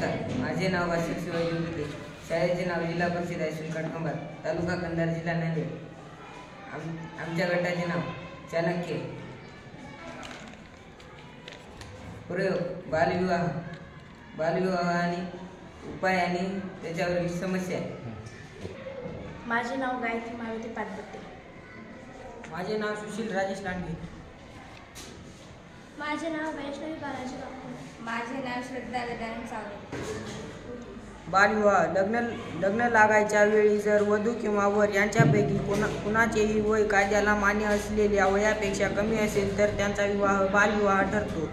नमस्कार, माझे नाव वाशिक शिवाजी उदे. शाळेचे नाव जिल्हा परिषद हायस्कूल कटकंबा, तालुका कंधार, जिल्हा नांदेड. आमच्या गटाचे नाव चाणक्य. प्रयोग बालविवाह आणि उपाय आणि त्याच्यावरील समस्या. माझे नाव गायत्री मारुती पाटपट्टे. माझे नाव सुशील राजेश लांडगे. माझे नाव वैष्णवी बालाजी बापू. माझे नाव श्रद्धा गजानन सावळे. बालविवाह लग्न लागायच्या वेळी जर वधू किंवा वर यांच्यापैकी कुणाचेही वय कायद्याला मान्य असलेल्या वयापेक्षा कमी असेल तर त्यांचा विवाह बालविवाह ठरतो.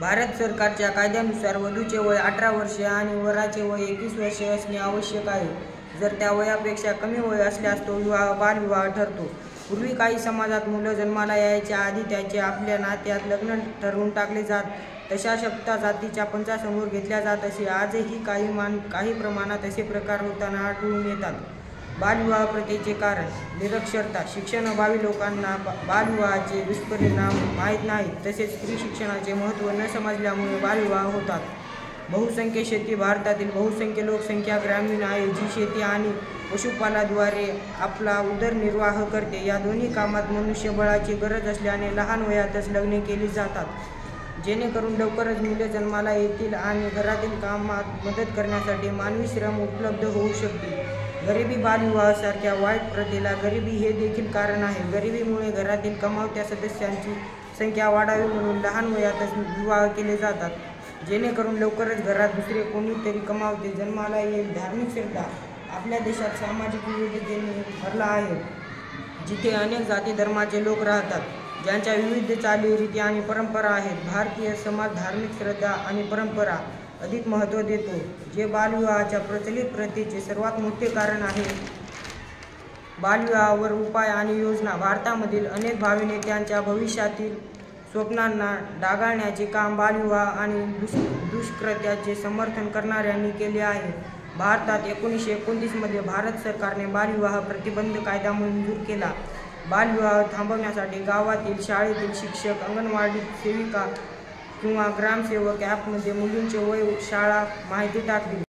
भारत सरकारच्या कायद्यानुसार वधूचे वय 18 वर्षे आणि वराचे वय 21 वर्षे असणे आवश्यक आहे. जर त्या वयापेक्षा कमी वय असल्यास तो विवाह बालविवाह ठरतो. पूर्वी काही समाजात मुलं जन्माला यायच्या आधी त्याचे आपल्या नात्यात लग्न ठरवून टाकले जात. तशा शब्दा जातीच्या पंचासमोर घेतल्या जात असे. आजही काही प्रमाणात असे प्रकार होताना आढळून येतात. बालविवाह प्रथेचे कारण निरक्षरता. शिक्षणाभावी लोकांना बालविवाहाचे दुष्परिणाम माहीत नाहीत. तसेच स्त्री शिक्षणाचे महत्त्व न समजल्यामुळे बालविवाह होतात. बहुसंख्य शेती. भारतातील बहुसंख्य लोकसंख्या ग्रामीण आहे, जी शेती आणि पशुपालनाद्वारे आपला उदरनिर्वाह करते. या दोन्ही कामात मनुष्यबळाची गरज असल्याने लहान वयातच लग्ने केली जातात, जेणेकरून लवकरच मुले जन्माला येतील आणि घरातील कामात मदत करण्यासाठी मानवी श्रम उपलब्ध होऊ शकतील. गरिबी. बालविवाहासारख्या वाईट प्रथेला गरिबी हे देखील कारण आहे. गरिबीमुळे घरातील कमावत्या सदस्यांची संख्या वाढावी म्हणून लहान वयातच विवाह केले जातात, जेणेकरून लवकरच घरात दुसरे कोणीतरी कमावते जन्माला येईल. धार्मिक श्रद्धा. आपल्या देशात सामाजिक विविधतेने भरला आहे, जिथे अनेक जाती धर्माचे लोक राहतात, ज्यांच्या विविध चालीरीती आणि परंपरा आहेत. भारतीय समाज धार्मिक श्रद्धा आणि परंपरा अधिक महत्त्व देतो, जे बालविवाहाच्या प्रचलित प्रथेचे सर्वात मोठे कारण आहे. बालविवाहावर उपाय आणि योजना. भारतामधील अनेक भावी नेत्यांच्या भविष्यातील स्वप्नांना डागाळण्याचे काम बालविवाह आणि दुष्कृत्याचे समर्थन करणाऱ्यांनी केले आहे. भारतात 1929 मध्ये भारत सरकारने बालविवाह प्रतिबंध कायदा मंजूर केला. बालविवाह थांबवण्यासाठी गावातील शाळेतील शिक्षक, अंगणवाडी सेविका किंवा ग्रामसेवक ॲपमध्ये मुलींचे वय, शाळा माहिती टाकली.